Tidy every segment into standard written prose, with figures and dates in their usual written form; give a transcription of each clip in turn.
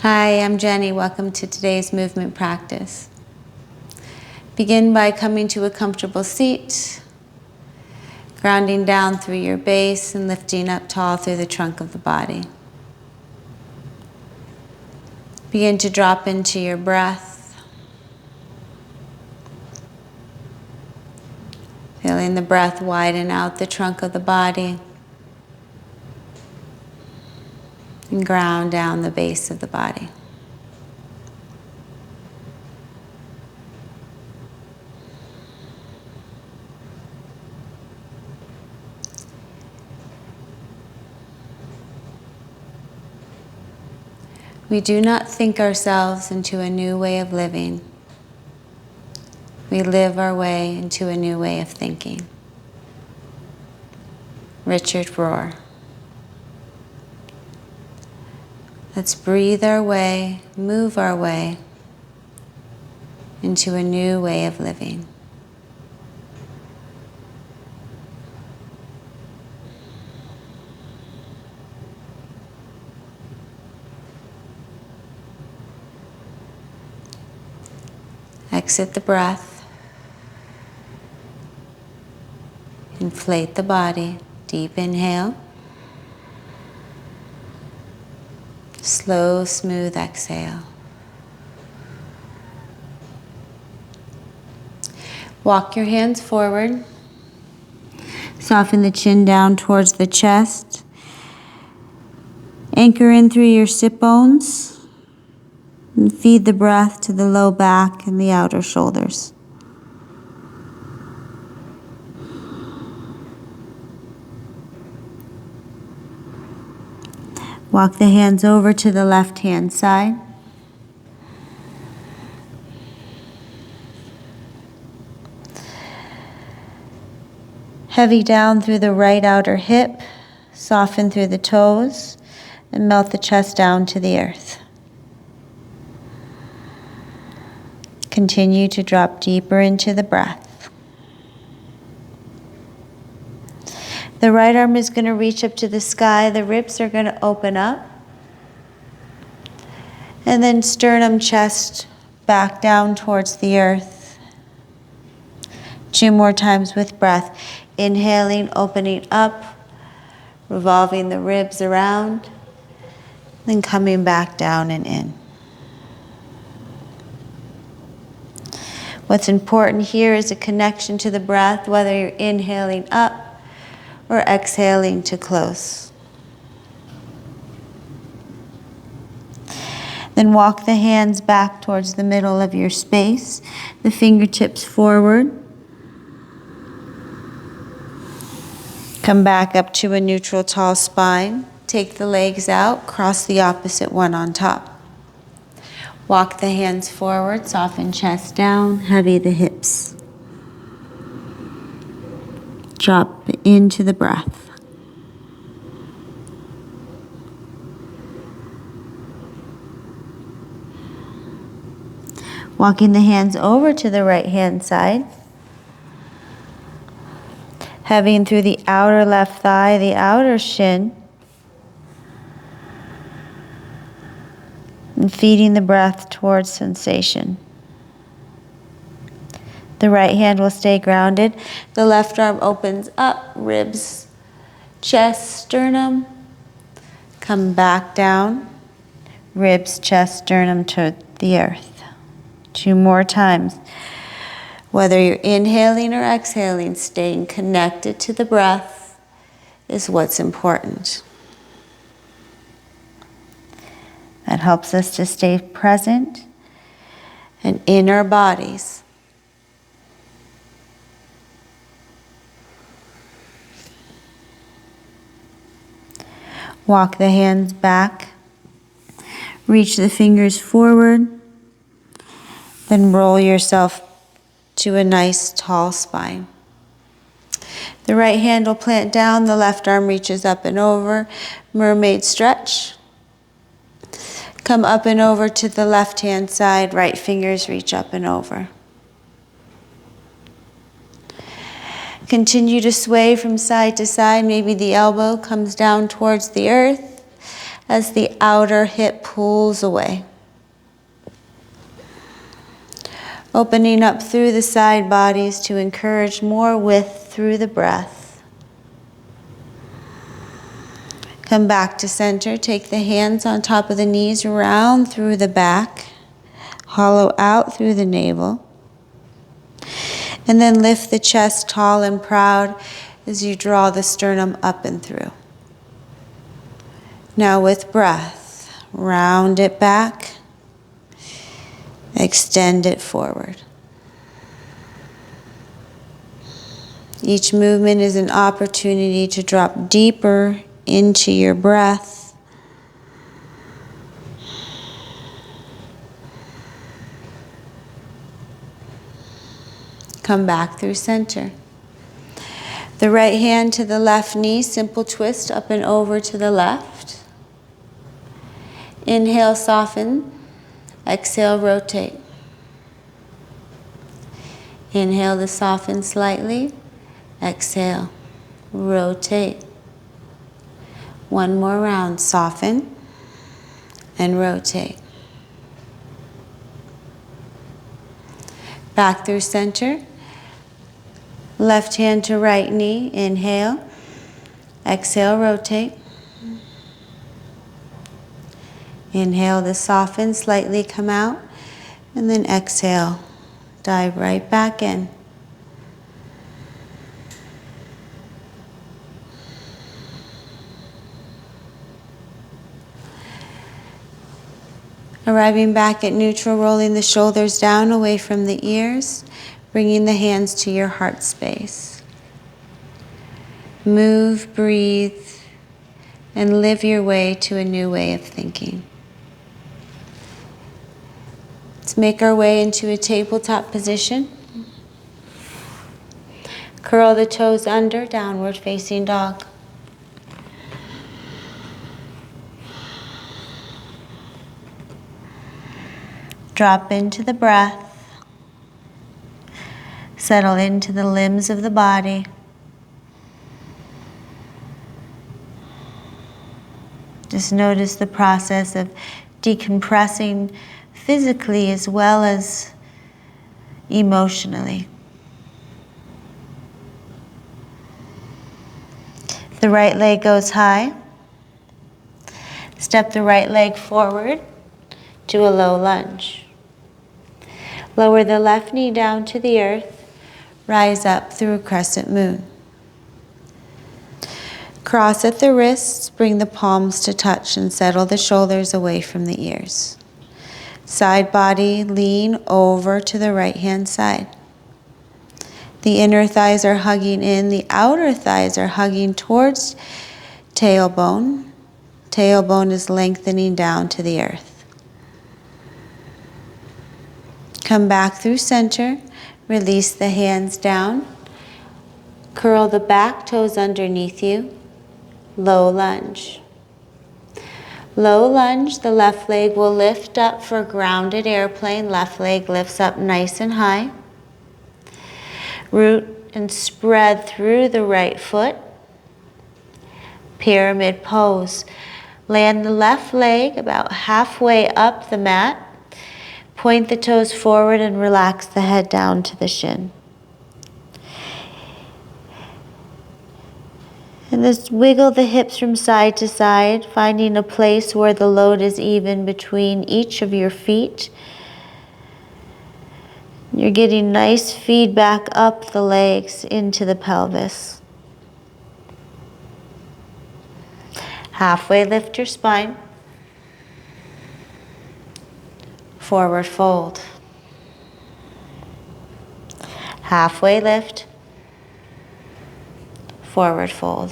Hi, I'm Jenny. Welcome to today's movement practice. Begin by coming to a comfortable seat, grounding down through your base and lifting up tall through the trunk of the body. Begin to drop into your breath, feeling the breath widen out the trunk of the body and ground down the base of the body. We do not think ourselves into a new way of living. We live our way into a new way of thinking. Richard Rohr. Let's breathe our way, move our way into a new way of living. Exit the breath. Inflate the body. Deep inhale. Slow, smooth exhale. Walk your hands forward. Soften the chin down towards the chest. Anchor in through your sit bones. And feed the breath to the low back and the outer shoulders. Walk the hands over to the left hand side. Heavy down through the right outer hip, soften through the toes, and melt the chest down to the earth. Continue to drop deeper into the breath. The right arm is going to reach up to the sky. The ribs are going to open up. And then sternum, chest, back down towards the earth. 2 more times with breath. Inhaling, opening up, revolving the ribs around, then coming back down and in. What's important here is a connection to the breath, whether you're inhaling up or exhaling to close. Then walk the hands back towards the middle of your space, the fingertips forward. Come back up to a neutral tall spine. Take the legs out, cross the opposite one on top. Walk the hands forward, soften chest down, heavy the hips. Drop into the breath. Walking the hands over to the right hand side. Heavy through the outer left thigh, the outer shin. And feeding the breath towards sensation. The right hand will stay grounded. The left arm opens up, ribs, chest, sternum. Come back down, ribs, chest, sternum to the earth. 2 more times. Whether you're inhaling or exhaling, staying connected to the breath is what's important. That helps us to stay present and in our bodies. Walk the hands back. Reach the fingers forward. Then roll yourself to a nice tall spine. The right hand will plant down. The left arm reaches up and over. Mermaid stretch. Come up and over to the left-hand side. Right fingers reach up and over. Continue to sway from side to side. Maybe the elbow comes down towards the earth. as the outer hip pulls away. Opening up through the side bodies to encourage more width through the breath. Come back to center. Take the hands on top of the knees, round through the back. Hollow out through the navel. And then lift the chest tall and proud as you draw the sternum up and through. Now with breath, round it back, extend it forward. Each movement is an opportunity to drop deeper into your breath. Come back through center. The right hand to the left knee, simple twist up and over to the left. Inhale, soften. Exhale, rotate. Inhale to soften slightly. Exhale, rotate. One more round, soften and rotate. Back through center. Left hand to right knee, inhale. Exhale, rotate. Inhale to soften, slightly come out, and then exhale, dive right back in. Arriving back at neutral, rolling the shoulders down away from the ears, bringing the hands to your heart space. Move, breathe, and live your way to a new way of thinking. Let's make our way into a tabletop position. Curl the toes under, downward facing dog. Drop into the breath. Settle into the limbs of the body. Just notice the process of decompressing physically as well as emotionally. The right leg goes high. Step the right leg forward to a low lunge. Lower the left knee down to the earth. Rise up through a crescent moon. Cross at the wrists, bring the palms to touch and settle the shoulders away from the ears. Side body, lean over to the right hand side. The inner thighs are hugging in, the outer thighs are hugging towards tailbone. Tailbone is lengthening down to the earth. Come back through center. Release the hands down. Curl the back toes underneath you. Low lunge. Low lunge, the left leg will lift up for grounded airplane. Left leg lifts up nice and high. Root and spread through the right foot. Pyramid pose. Land the left leg about halfway up the mat. Point the toes forward and relax the head down to the shin. And just wiggle the hips from side to side, finding a place where the load is even between each of your feet. You're getting nice feedback up the legs into the pelvis. Halfway lift your spine. Forward fold. Halfway lift. Forward fold.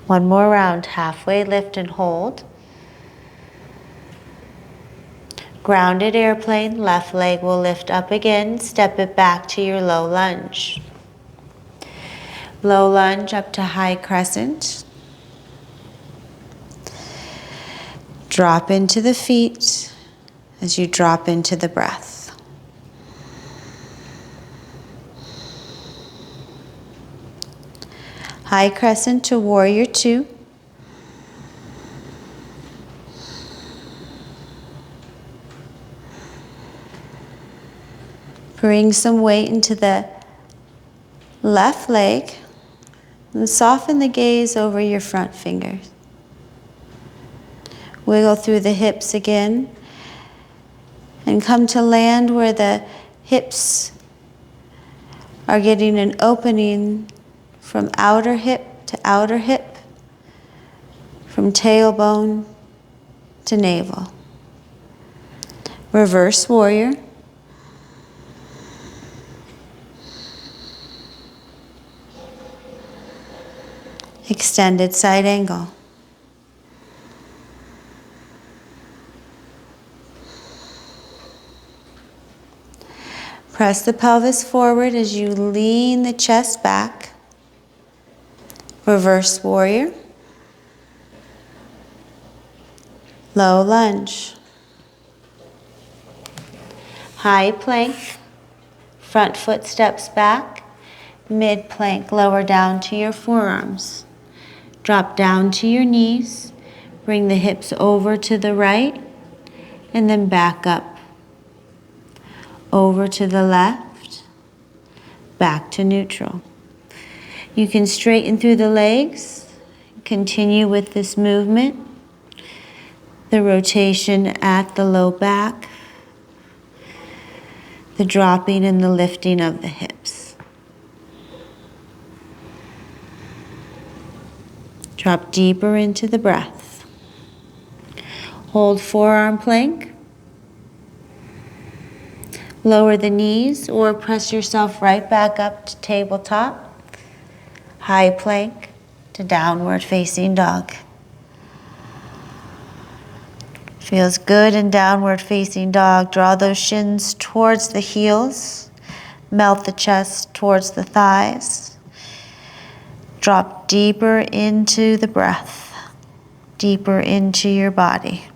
One more round. Halfway lift and hold. Grounded airplane. Left leg will lift up again. Step it back to your low lunge. Low lunge up to high crescent. Drop into the feet as you drop into the breath. High crescent to warrior two. Bring some weight into the left leg and soften the gaze over your front fingers. Wiggle through the hips again and come to land where the hips are getting an opening from outer hip to outer hip, from tailbone to navel. Reverse warrior. Extended side angle. Press the pelvis forward as you lean the chest back. Reverse warrior. Low lunge. High plank. Front foot steps back. Mid plank, lower down to your forearms. Drop down to your knees. Bring the hips over to the right and then back up. Over to the left, back to neutral. You can straighten through the legs, continue with this movement, the rotation at the low back, the dropping and the lifting of the hips. Drop deeper into the breath. Hold forearm plank. Lower the knees or press yourself right back up to tabletop. High plank to downward facing dog. Feels good in downward facing dog. Draw those shins towards the heels. Melt the chest towards the thighs. Drop deeper into the breath. Deeper into your body.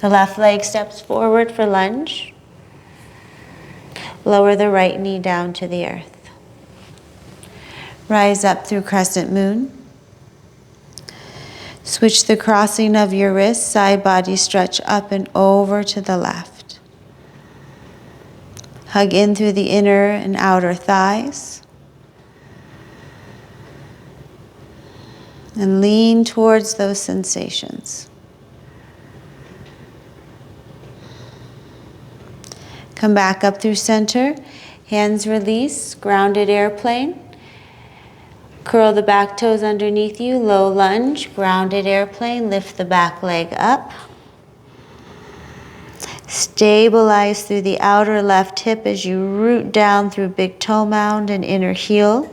The left leg steps forward for lunge. Lower the right knee down to the earth. Rise up through crescent moon. Switch the crossing of your wrists, side body stretch up and over to the left. Hug in through the inner and outer thighs. And lean towards those sensations. Come back up through center, hands release, grounded airplane. Curl the back toes underneath you, low lunge, grounded airplane, lift the back leg up. Stabilize through the outer left hip as you root down through big toe mound and inner heel.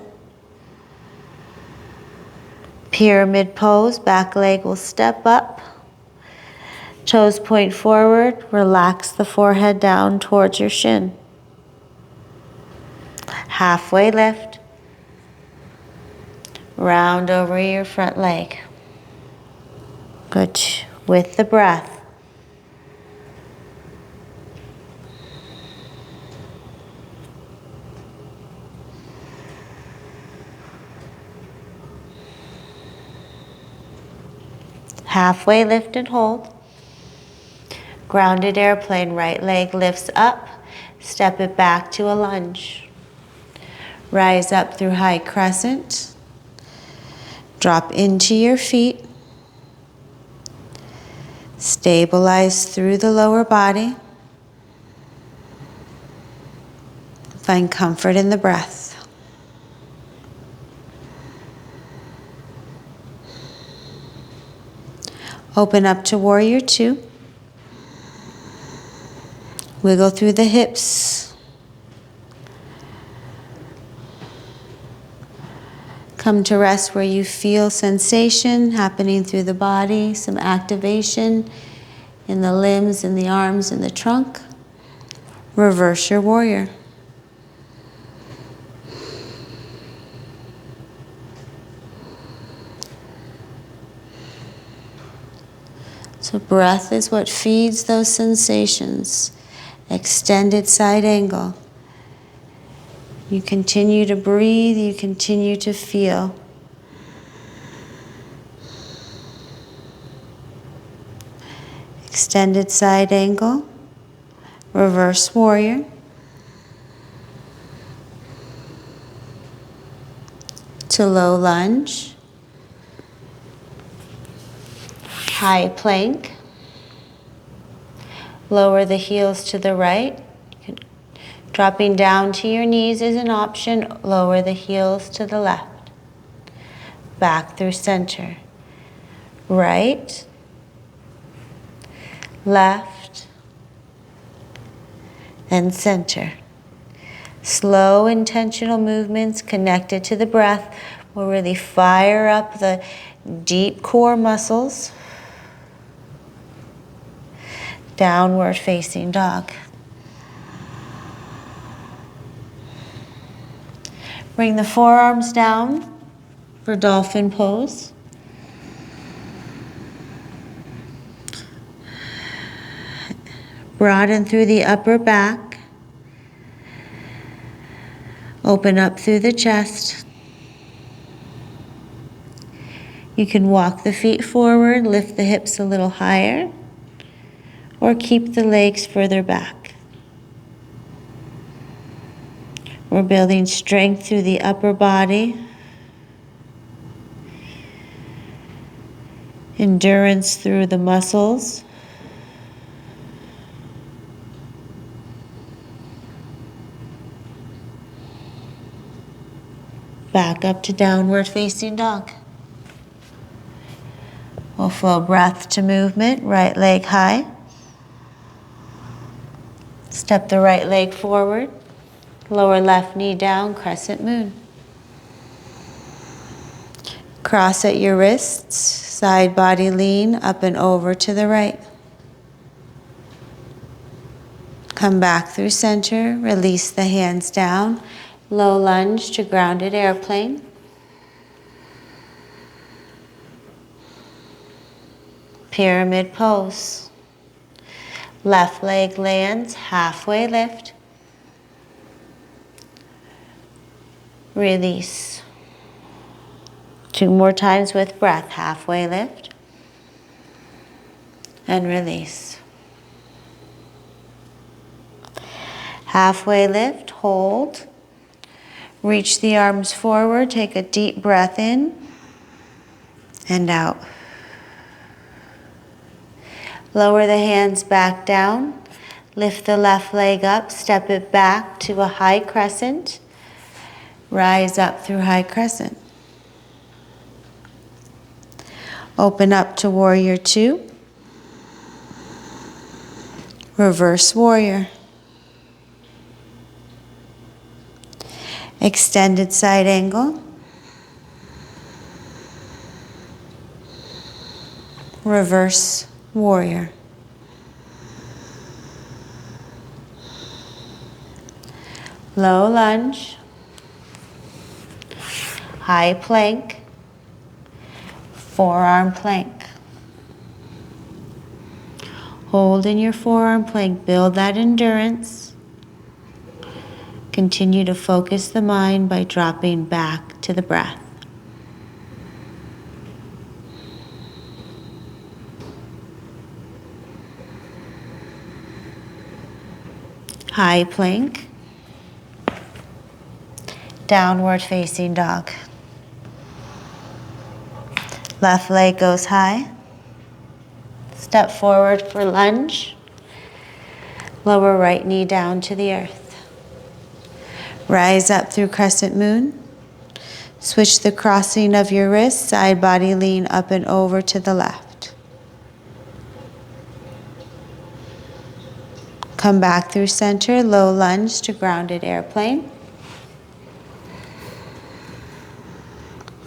Pyramid pose, back leg will step up. Toes point forward, relax the forehead down towards your shin. Halfway lift. Round over your front leg. Good. With the breath. Halfway lift and hold. Grounded airplane, right leg lifts up, step it back to a lunge. Rise up through high crescent. Drop into your feet. Stabilize through the lower body. Find comfort in the breath. Open up to warrior two. Wiggle through the hips. Come to rest where you feel sensation happening through the body, some activation in the limbs, in the arms, in the trunk. Reverse your warrior. So breath is what feeds those sensations. Extended side angle. You continue to breathe, you continue to feel. Extended side angle, reverse warrior. To low lunge, high plank. Lower the heels to the right. Dropping down to your knees is an option. Lower the heels to the left. Back through center. Right, left, and center. Slow, intentional movements connected to the breath will really fire up the deep core muscles. Downward facing dog. Bring the forearms down for dolphin pose. Broaden through the upper back. Open up through the chest. You can walk the feet forward, lift the hips a little higher, or keep the legs further back. We're building strength through the upper body, endurance through the muscles. Back up to downward facing dog. We'll flow breath to movement, right leg high. Step the right leg forward. Lower left knee down, crescent moon. Cross at your wrists, side body lean up and over to the right. Come back through center, release the hands down. Low lunge to grounded airplane. Pyramid pose. Left leg lands, halfway lift. Release. 2 more times with breath, halfway lift. And release. Halfway lift, hold. Reach the arms forward, take a deep breath in and out. Lower the hands back down. Lift the left leg up, step it back to a high crescent. Rise up through high crescent. Open up to warrior 2. Reverse warrior. Extended side angle. Reverse warrior. Low lunge. High plank. Forearm plank. Hold in your forearm plank. Build that endurance. Continue to focus the mind by dropping back to the breath. High plank. Downward facing dog. Left leg goes high. Step forward for lunge. Lower right knee down to the earth. Rise up through crescent moon. Switch the crossing of your wrists, side body lean up and over to the left. Come back through center, low lunge to grounded airplane.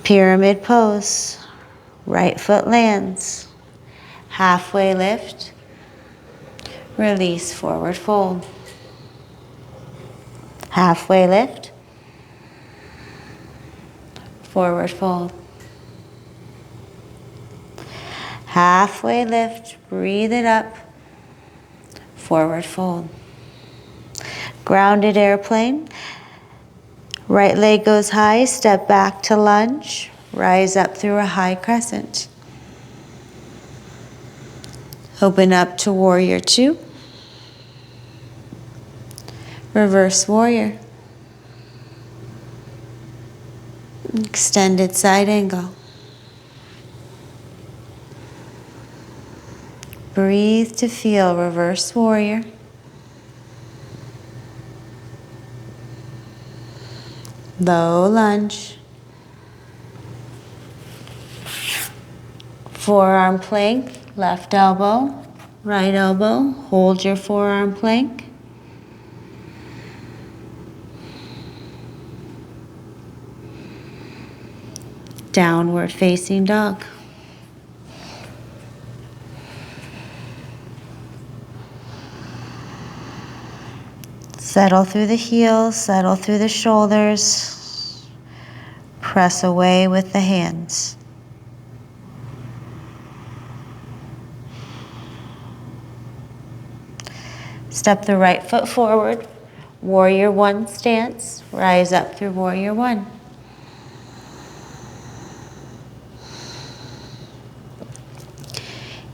Pyramid pose. Right foot lands. Halfway lift. Release, forward fold. Halfway lift. Forward fold. Halfway lift, breathe it up. Forward fold. Grounded airplane. Right leg goes high, step back to lunge. Rise up through a high crescent. Open up to warrior two. Reverse warrior. Extended side angle. Breathe to feel reverse warrior. Low lunge. Forearm plank, left elbow, right elbow. Hold your forearm plank. Downward facing dog. Settle through the heels, settle through the shoulders. Press away with the hands. Step the right foot forward. Warrior one stance. Rise up through warrior one.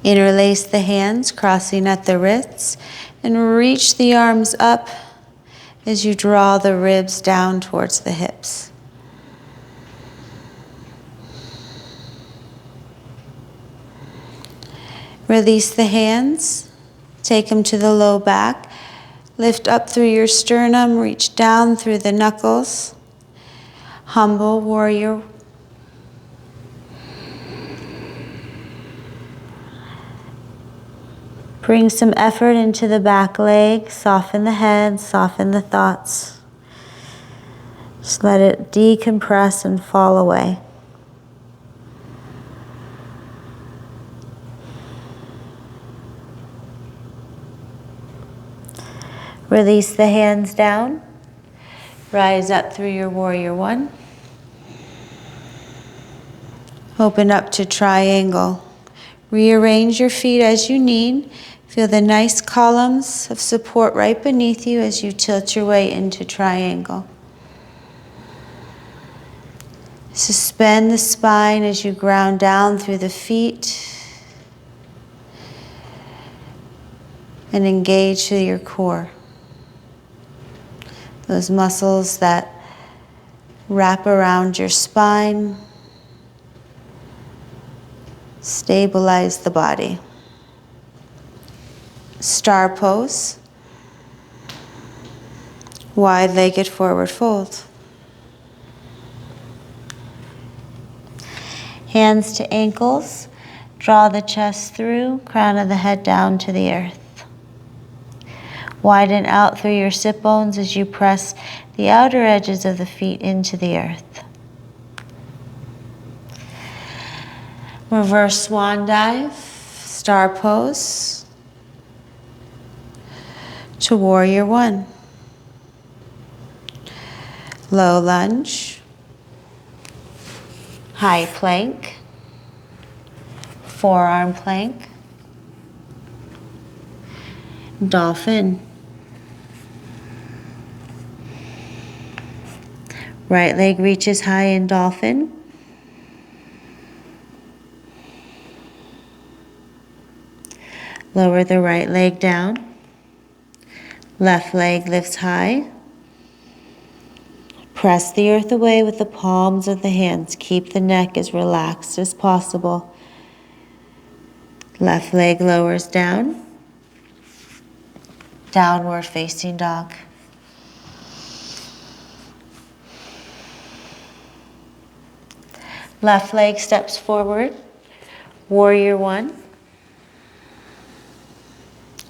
Interlace the hands, crossing at the wrists, and reach the arms up as you draw the ribs down towards the hips. Release the hands, take them to the low back, lift up through your sternum, reach down through the knuckles. Humble warrior. Bring some effort into the back leg, soften the head, soften the thoughts. Just let it decompress and fall away. Release the hands down. Rise up through your warrior one. Open up to triangle. Rearrange your feet as you need. Feel the nice columns of support right beneath you as you tilt your way into triangle. Suspend the spine as you ground down through the feet and engage through your core. Those muscles that wrap around your spine, stabilize the body. Star pose. Wide-legged forward fold. Hands to ankles. Draw the chest through, crown of the head down to the earth. Widen out through your sit bones as you press the outer edges of the feet into the earth. Reverse swan dive, star pose to warrior one. Low lunge, high plank, forearm plank, dolphin. Right leg reaches high in dolphin. Lower the right leg down. Left leg lifts high. Press the earth away with the palms of the hands. Keep the neck as relaxed as possible. Left leg lowers down. Downward facing dog. Left leg steps forward. Warrior one.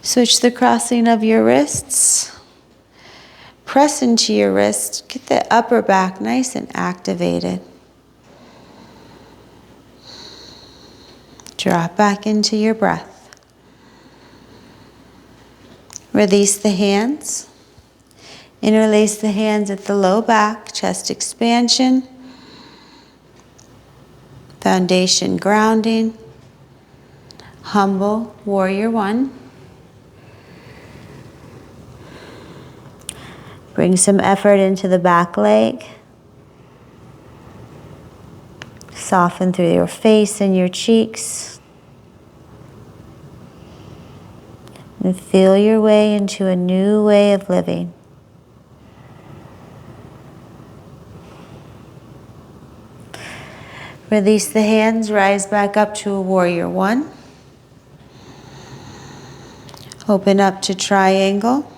Switch the crossing of your wrists. Press into your wrist. Get the upper back nice and activated. Drop back into your breath. Release the hands. Interlace the hands at the low back, chest expansion. Foundation grounding. Humble warrior one. Bring some effort into the back leg. Soften through your face and your cheeks. and feel your way into a new way of living. Release the hands, rise back up to a warrior one. Open up to triangle.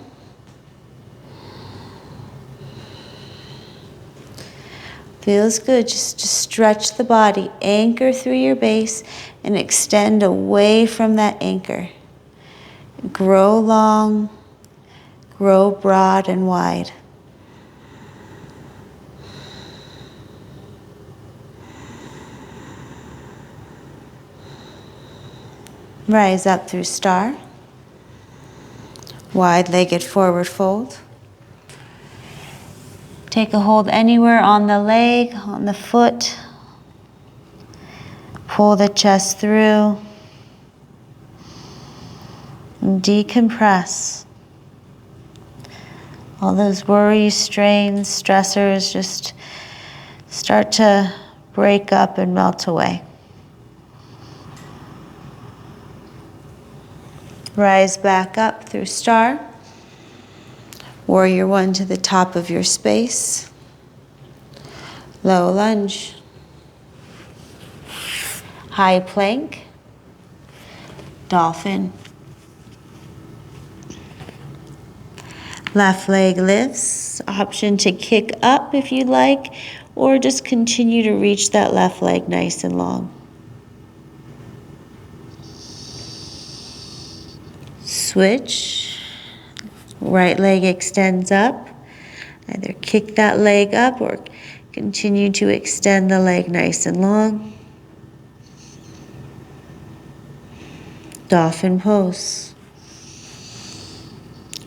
Feels good. Just stretch the body. Anchor through your base and extend away from that anchor. Grow long, grow broad and wide. Rise up through star. Wide-legged forward fold. Take a hold anywhere on the leg, on the foot. Pull the chest through. And decompress. All those worries, strains, stressors just start to break up and melt away. Rise back up through star. Warrior one to the top of your space. Low lunge. High plank. Dolphin. Left leg lifts. Option to kick up if you like, or just continue to reach that left leg nice and long. Switch. Right leg extends up. Either kick that leg up or continue to extend the leg nice and long. Dolphin pose.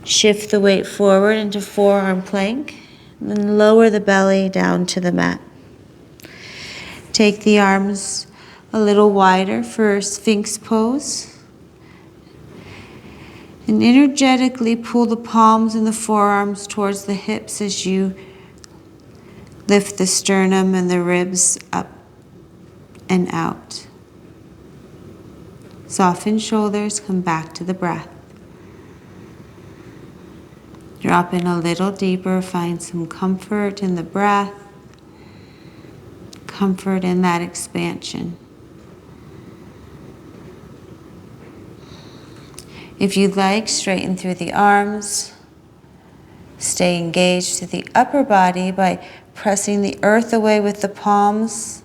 Shift the weight forward into forearm plank, and then lower the belly down to the mat. Take the arms a little wider for Sphinx pose. And energetically pull the palms and the forearms towards the hips as you lift the sternum and the ribs up and out. Soften shoulders, come back to the breath. Drop in a little deeper, find some comfort in the breath, comfort in that expansion. If you'd like, straighten through the arms. Stay engaged to the upper body by pressing the earth away with the palms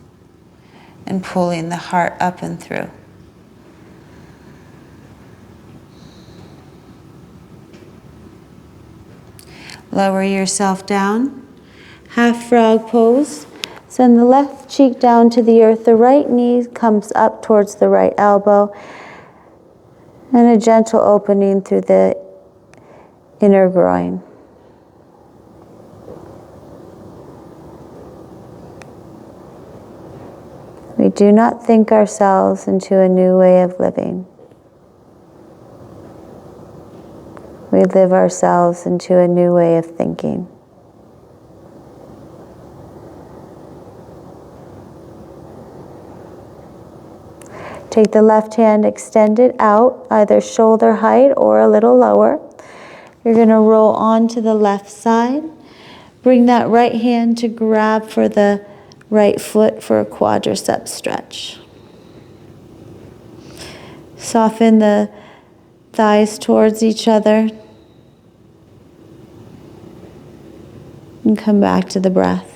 and pulling the heart up and through. Lower yourself down. Half frog pose. Send the left cheek down to the earth. The right knee comes up towards the right elbow. And a gentle opening through the inner groin. We do not think ourselves into a new way of living. We live ourselves into a new way of thinking. Take the left hand, extend it out, either shoulder height or a little lower. You're going to roll onto the left side. Bring that right hand to grab for the right foot for a quadricep stretch. Soften the thighs towards each other. And come back to the breath.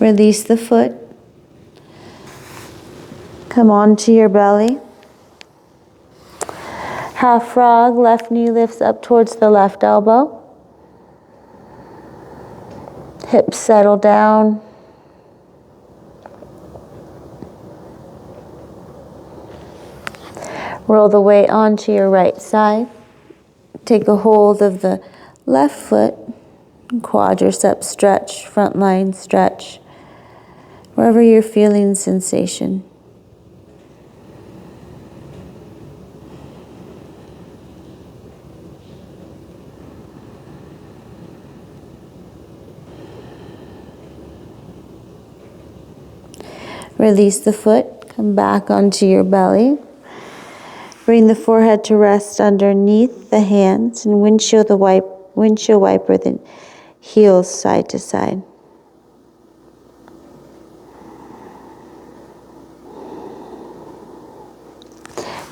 Release the foot. Come onto your belly. Half frog, left knee lifts up towards the left elbow. Hips settle down. Roll the weight onto your right side. Take a hold of the left foot. Quadricep stretch, front line stretch. Wherever you're feeling sensation. Release the foot, come back onto your belly. Bring the forehead to rest underneath the hands and windshield wiper the heels side to side.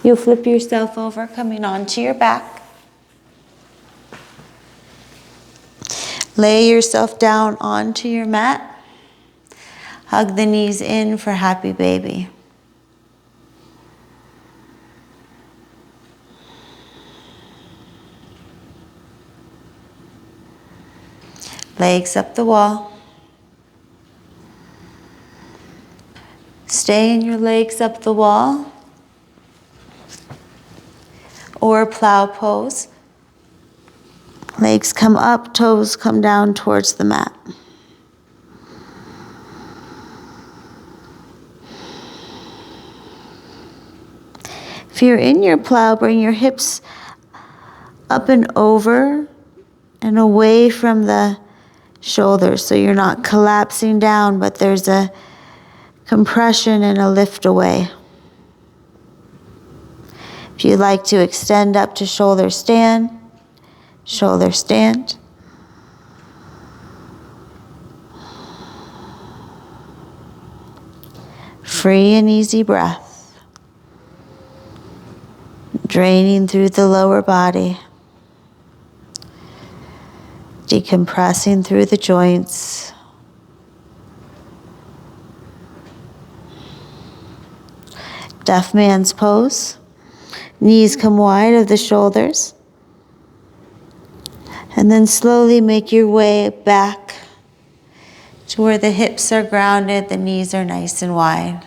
You'll flip yourself over, coming onto your back. Lay yourself down onto your mat. Hug the knees in for happy baby. Legs up the wall. Stay in your legs up the wall. Or plow pose. Legs come up, toes come down towards the mat. If you're in your plow, bring your hips up and over and away from the shoulders, so you're not collapsing down, but there's a compression and a lift away. If you'd like to extend up to shoulder stand, shoulder stand. Free and easy breath. Draining through the lower body. Decompressing through the joints. Deaf man's pose. Knees come wide of the shoulders. And then slowly make your way back to where the hips are grounded, the knees are nice and wide.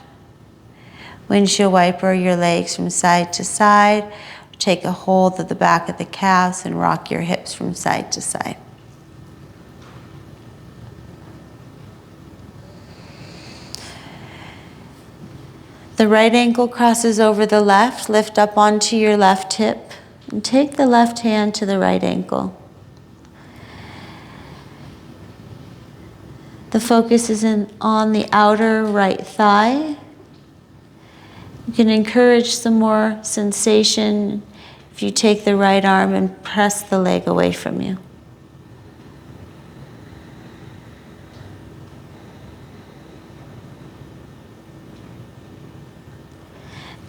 Windshield wiper your legs from side to side. Take a hold of the back of the calves and rock your hips from side to side. The right ankle crosses over the left. Lift up onto your left hip and take the left hand to the right ankle. The focus is on the outer right thigh. You can encourage some more sensation if you take the right arm and press the leg away from you.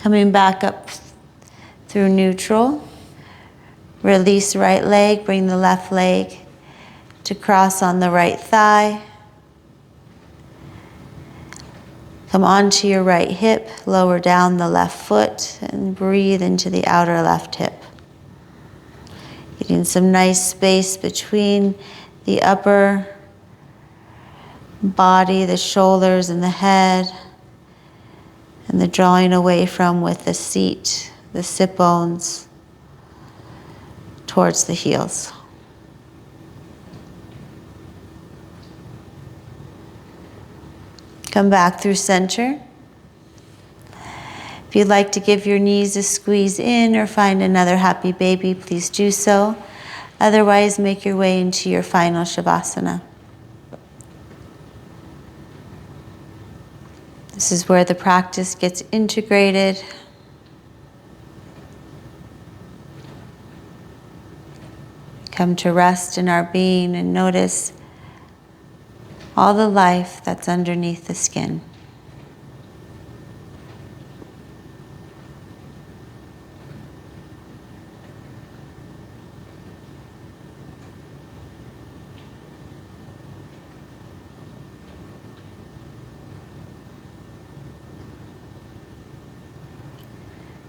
Coming back up through neutral. Release right leg, bring the left leg to cross on the right thigh. Come onto your right hip, lower down the left foot, and breathe into the outer left hip. Getting some nice space between the upper body, the shoulders, and the head, and the drawing away from with the seat, the sit bones, towards the heels. Come back through center. If you'd like to give your knees a squeeze in or find another happy baby, please do so. Otherwise, make your way into your final Shavasana. This is where the practice gets integrated. Come to rest in our being and notice all the life that's underneath the skin.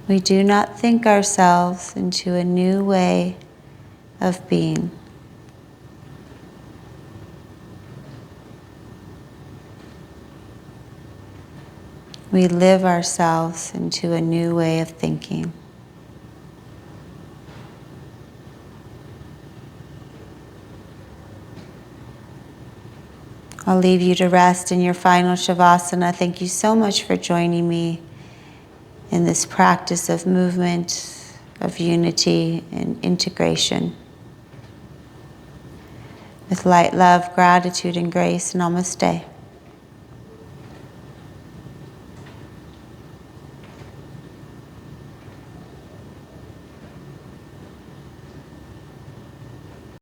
We do not think ourselves into a new way of being. We live ourselves into a new way of thinking. I'll leave you to rest in your final Shavasana. Thank you so much for joining me in this practice of movement, of unity and integration. With light, love, gratitude, and grace, namaste.